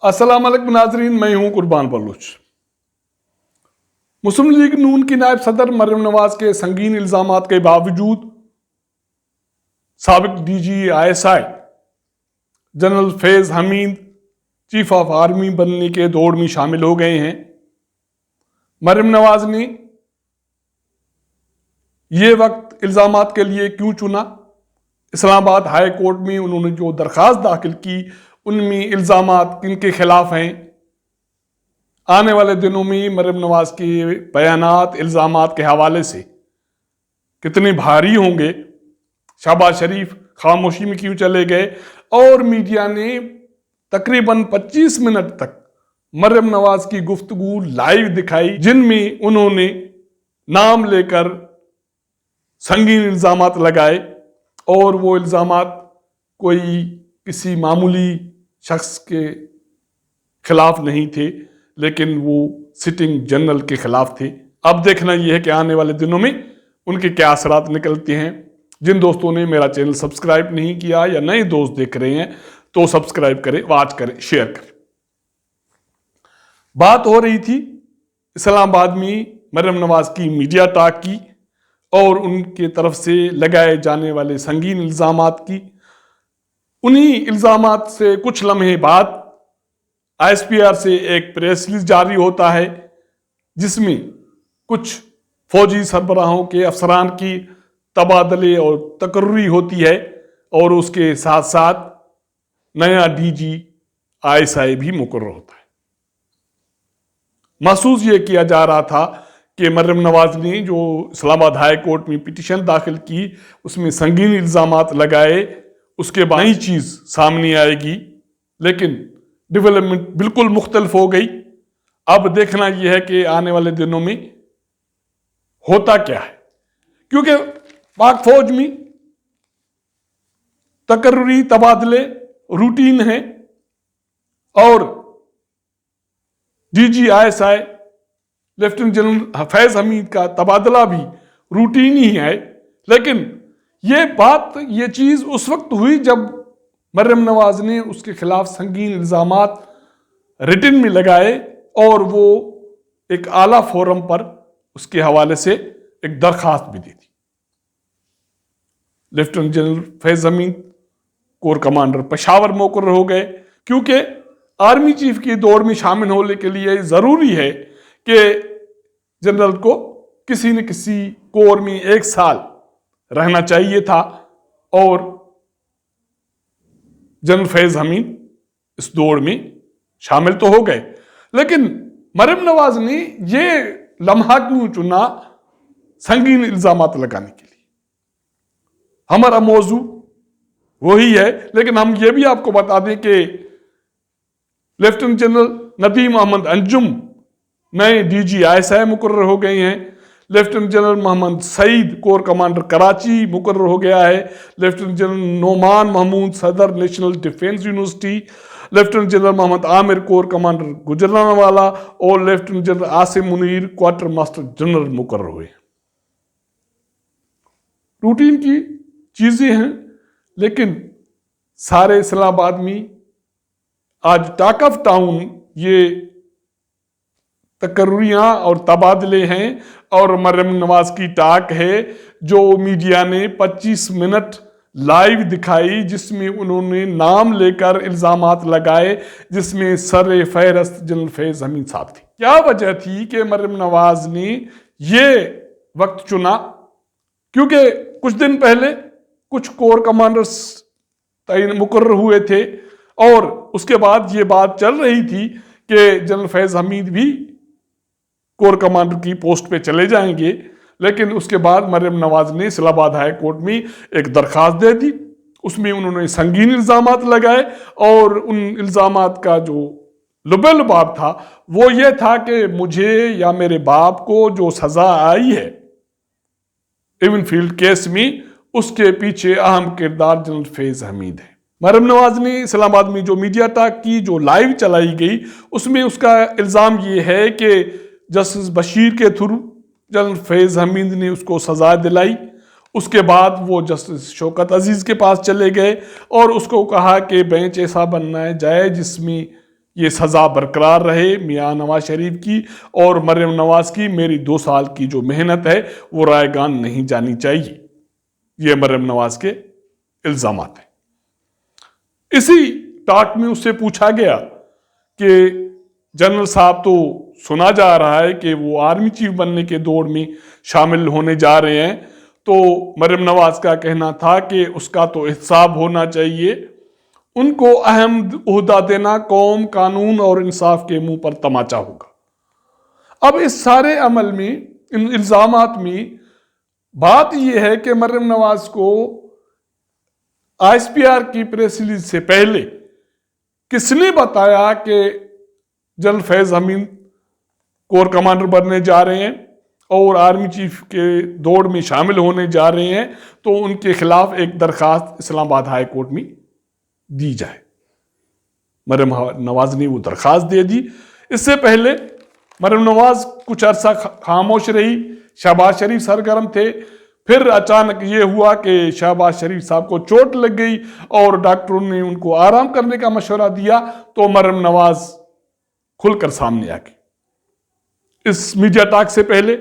अस्सलाम वालेकुम नाजरीन, मैं हूं कुर्बान बलूच। मुस्लिम लीग नून की नायब सदर मरियम नवाज के संगीन इल्जामात के बावजूद साबिक DG ISI general Faiz Hamid chief of army बनने के दौड़ में शामिल हो गए हैं। मरियम नवाज ने ये वक्त इल्जामात के लिए क्यों चुना? इस्लामाबाद हाई कोर्ट में उन्होंने जो दरखास्त दाखिल की उनमें इल्जामात किनके खिलाफ हैं? आने वाले दिनों में मरियम नवाज के बयानात इल्जामात के हवाले से कितने भारी होंगे? शहबाज शरीफ खामोशी में क्यों चले गए? और मीडिया ने तकरीबन 25 मिनट तक मरियम नवाज की गुफ्तगू लाइव दिखाई, जिनमें उन्होंने नाम लेकर संगीन इल्जामात लगाए और वो इल्जामात कोई किसी मामूली शख्स के खिलाफ नहीं थे, लेकिन वो सिटिंग जनरल के खिलाफ थे। अब देखना यह है कि आने वाले दिनों में उनके क्या असरात निकलते हैं। जिन दोस्तों ने मेरा चैनल सब्सक्राइब नहीं किया या नए दोस्त देख रहे हैं तो सब्सक्राइब करें, वॉच करें, शेयर करें। बात हो रही थी इस्लामाबाद में मरियम नवाज की मीडिया टॉक की और उनके तरफ से लगाए जाने वाले संगीन इल्जामात की। उन्हीं इल्जामात से कुछ लम्हे बाद आईएसपीआर से एक प्रेस रिलीज जारी होता है, जिसमें कुछ फौजी सरबराहों के अफसरान की तबादले और तकर्री होती है और उसके साथ साथ नया डीजी आईएसआई भी मुकर्रर होता है। महसूस ये किया जा रहा था कि मरियम नवाज ने जो इस्लामाबाद हाई कोर्ट में पिटीशन दाखिल की उसमें संगीन इल्जामात लगाए, उसके बाद नई चीज सामने आएगी, लेकिन डेवलपमेंट बिल्कुल मुख्तलिफ हो गई। अब देखना यह है कि आने वाले दिनों में होता क्या है, क्योंकि पाक फौज में तकर्री तबादले रूटीन है और DG ISI lieutenant general Faiz Hamid का तबादला भी रूटीन ही है। लेकिन ये चीज उस वक्त हुई जब मरियम नवाज ने उसके खिलाफ संगीन इल्जामात रिटन में लगाए और वो एक आला फोरम पर उसके हवाले से एक दरखास्त भी दी थी। Lieutenant general Faiz Hamid core commander Peshawar मुकर्रर हो गए, क्योंकि आर्मी चीफ की दौड़ में शामिल होने के लिए जरूरी है कि जनरल को किसी न किसी कोर में 1 साल रहना चाहिए था और जनरल फैज हमीद इस दौड़ में शामिल तो हो गए। लेकिन मरियम नवाज ने यह लम्हा क्यों चुना संगीन इल्जामात लगाने के लिए? हमारा मौजू वही है, लेकिन हम ये भी आपको बता दें कि लेफ्टिनेंट जनरल नदीम अहमद अंजुम नए डीजी आईएसआई मुकर्रर हो गए हैं। Lieutenant general Mohammad Saeed corps commander Karachi मुकर्रर हो गया है। लेफ्टिनेंट जनरल नोमान महमूद सदर National Defence University, lieutenant general Mohammad Amir corps commander Gujranwala और lieutenant general Asim Munir quarter master general मुकर्रर हुए। रूटीन की चीजें हैं, लेकिन सारे इस्लामाबाद में आज टॉक ऑफ टाउन ये तकर्रियां और तबादले हैं और मरियम नवाज की टाक है जो मीडिया ने 25 मिनट लाइव दिखाई, जिसमें उन्होंने नाम लेकर इल्जामात लगाए, जिसमें सर फहरस्त जनरल फैज हमीद साहब थे। क्या वजह थी कि मरियम नवाज ने ये वक्त चुना? क्योंकि कुछ दिन पहले कुछ कोर कमांडर्स मुकर्रर हुए थे और उसके बाद ये बात चल रही थी कि जनरल फैज हमीद भी कोर कमांडर की पोस्ट पे चले जाएंगे। लेकिन उसके बाद मरियम नवाज ने इस्लामाबाद हाई कोर्ट में एक दरखास्त दे दी, उसमें उन्होंने संगीन इल्जामात लगाए और उन इल्जामात का जो लुबे-लुबाब था वो ये था कि मुझे या मेरे बाप को जो सजा आई है इवनफील्ड केस में, उसके पीछे अहम किरदार जनरल फैज हमीद है। मरियम नवाज ने इस्लामाबाद में जो मीडिया टॉक की, जो लाइव चलाई गई, उसमें उसका इल्जाम ये है कि जस्टिस बशीर के थ्रू जनरल फैज हमीद ने उसको सजा दिलाई। उसके बाद वो जस्टिस शौकत अजीज के पास चले गए और उसको कहा कि बेंच ऐसा बनना है जाए जिसमें ये सज़ा बरकरार रहे मियाँ नवाज शरीफ की और मरियम नवाज की। मेरी 2 साल की जो मेहनत है वो रायगान नहीं जानी चाहिए। ये मरियम नवाज के इल्जामात हैं। इसी टॉक में उससे पूछा गया कि जनरल साहब तो सुना जा रहा है कि वो आर्मी चीफ बनने के दौड़ में शामिल होने जा रहे हैं, तो मरियम नवाज का कहना था कि उसका तो एहतसाब होना चाहिए, उनको अहम ओहदा देना कौम, कानून और इंसाफ के मुंह पर तमाचा होगा। अब इस सारे अमल में, इन इल्जामात में बात यह है कि मरियम नवाज को आईएसपीआर की प्रेस रिलीज से पहले किसने बताया कि general Faiz Hamid core commander बनने जा रहे हैं और आर्मी चीफ के दौड़ में शामिल होने जा रहे हैं, तो उनके खिलाफ एक दरखास्त इस्लामाबाद हाई कोर्ट में दी जाए। मरियम नवाज ने वो दरखास्त दे दी। इससे पहले मरियम नवाज कुछ अरसा खामोश रही, शहबाज शरीफ सरगर्म थे। फिर अचानक ये हुआ कि शहबाज शरीफ साहब को चोट लग गई और डॉक्टरों ने उनको आराम करने का मशवरा दिया, तो मरियम नवाज खुलकर सामने आ गई। इस मीडिया टॉक से पहले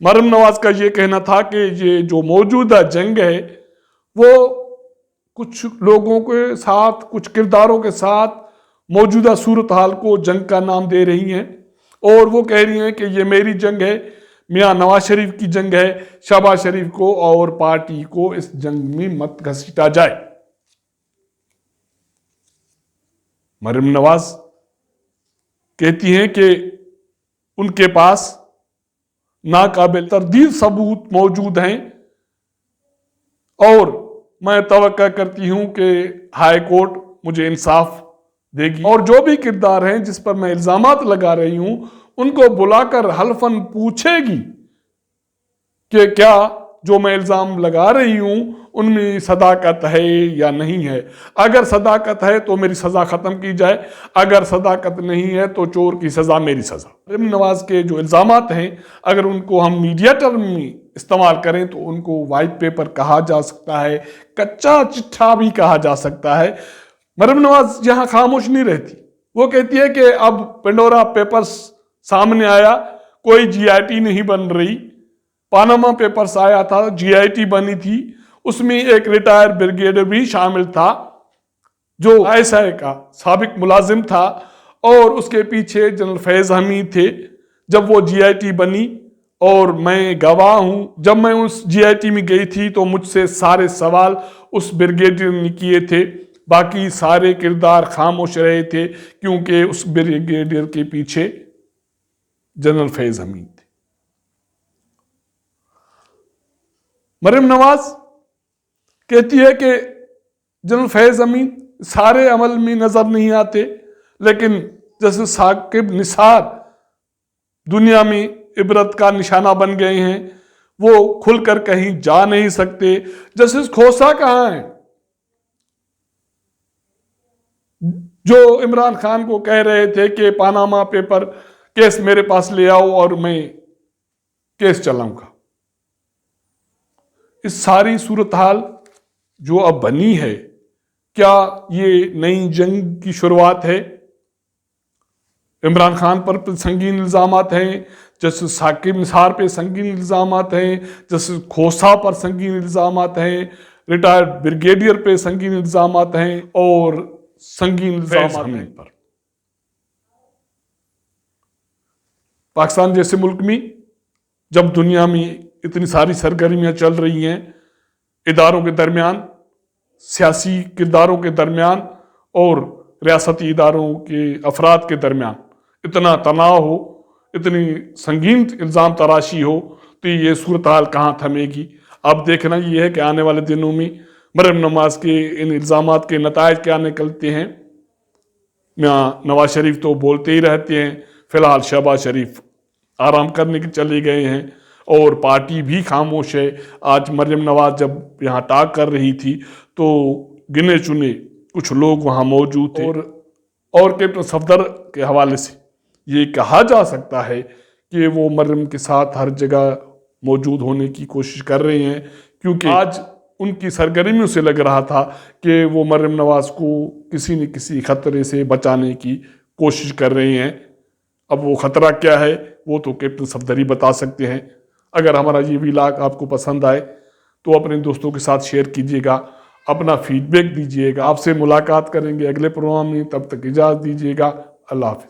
मरियम नवाज का ये कहना था कि ये जो मौजूदा जंग है वो कुछ लोगों के साथ, कुछ किरदारों के साथ मौजूदा सूरत हाल को जंग का नाम दे रही हैं और वो कह रही हैं कि ये मेरी जंग है, मियाँ नवाज शरीफ की जंग है, शहबाज शरीफ को और पार्टी को इस जंग में मत घसीटा जाए। मरियम नवाज कहती हैं कि उनके पास नाकाबिल तरदीद सबूत मौजूद हैं और मैं तवक्का करती हूं कि हाई कोर्ट मुझे इंसाफ देगी और जो भी किरदार हैं जिस पर मैं इल्जामात लगा रही हूं उनको बुलाकर हल्फन पूछेगी कि क्या जो मैं इल्जाम लगा रही हूं उनमें सदाकत है या नहीं है। अगर सदाकत है तो मेरी सजा खत्म की जाए, अगर सदाकत नहीं है तो चोर की सजा मेरी सजा। मरियम नवाज के जो इल्जामात हैं अगर उनको हम मीडिया टर्म में इस्तेमाल करें तो उनको वाइट पेपर कहा जा सकता है, कच्चा चिट्ठा भी कहा जा सकता है। मरियम नवाज यहाँ खामोश नहीं रहती, वो कहती है कि अब पेंडोरा पेपर्स सामने आया, कोई जीआईटी नहीं बन रही। पानामा पेपर्स आया था, जीआईटी बनी थी, उसमें एक रिटायर्ड ब्रिगेडियर भी शामिल था जो आईएसआई का साबिक मुलाजिम था और उसके पीछे जनरल फैज हमीद थे जब वो जीआईटी बनी। और मैं गवाह हूं, जब मैं उस जीआईटी में गई थी तो मुझसे सारे सवाल उस ब्रिगेडियर ने किए थे, बाकी सारे किरदार खामोश रहे थे क्योंकि उस ब्रिगेडियर के पीछे जनरल फैज हमीद थे। मरियम नवाज कहती है कि जनरल फैज हमीद सारे अमल में नजर नहीं आते, लेकिन जैसे साकिब निसार दुनिया में इबरत का निशाना बन गए हैं, वो खुलकर कहीं जा नहीं सकते। जस्टिस खोसा कहाँ है जो इमरान खान को कह रहे थे कि पानामा पेपर केस मेरे पास ले आओ और मैं केस चलाऊंगा। इस सारी सूरत हाल जो अब बनी है, क्या ये नई जंग की शुरुआत है? इमरान खान पर संगीन इल्जामात हैं, जैसे साकिब निसार पे संगीन इल्जामात हैं, जैसे खोसा पर संगीन इल्जामात हैं, रिटायर्ड ब्रिगेडियर पे संगीन इल्जामात हैं और संगीन इल्जामात हैं पर। पाकिस्तान जैसे मुल्क में जब दुनिया में इतनी सारी सरगर्मियां चल रही हैं, इदारों के दरमियान, सियासी किरदारों के दरमियान और रियासती इदारों के अफराद के दरमियान इतना तनाव हो, इतनी संगीन इल्ज़ाम तराशी हो, तो ये सूरत हाल कहाँ थमेगी। अब देखना ये है कि आने वाले दिनों में मरियम नवाज के इन इल्ज़ामात के नतायज क्या निकलते हैं। मियाँ नवाज शरीफ तो बोलते ही रहते हैं, फिलहाल शहबाज शरीफ आराम करने के चले गए हैं और पार्टी भी खामोश है। आज मरियम नवाज जब यहाँ टॉक कर रही थी तो गिने चुने कुछ लोग वहाँ मौजूद थे और कैप्टन सफदर के हवाले से ये कहा जा सकता है कि वो मरियम के साथ हर जगह मौजूद होने की कोशिश कर रहे हैं, क्योंकि आज उनकी सरगर्मियों से लग रहा था कि वो मरियम नवाज को किसी न किसी खतरे से बचाने की कोशिश कर रहे हैं। अब वो खतरा क्या है वो तो कैप्टन सफदर बता सकते हैं। अगर हमारा ये व्लॉग आपको पसंद आए तो अपने दोस्तों के साथ शेयर कीजिएगा, अपना फीडबैक दीजिएगा। आपसे मुलाकात करेंगे अगले प्रोग्राम में, तब तक इजाज़त दीजिएगा। अल्लाह हाफिज़।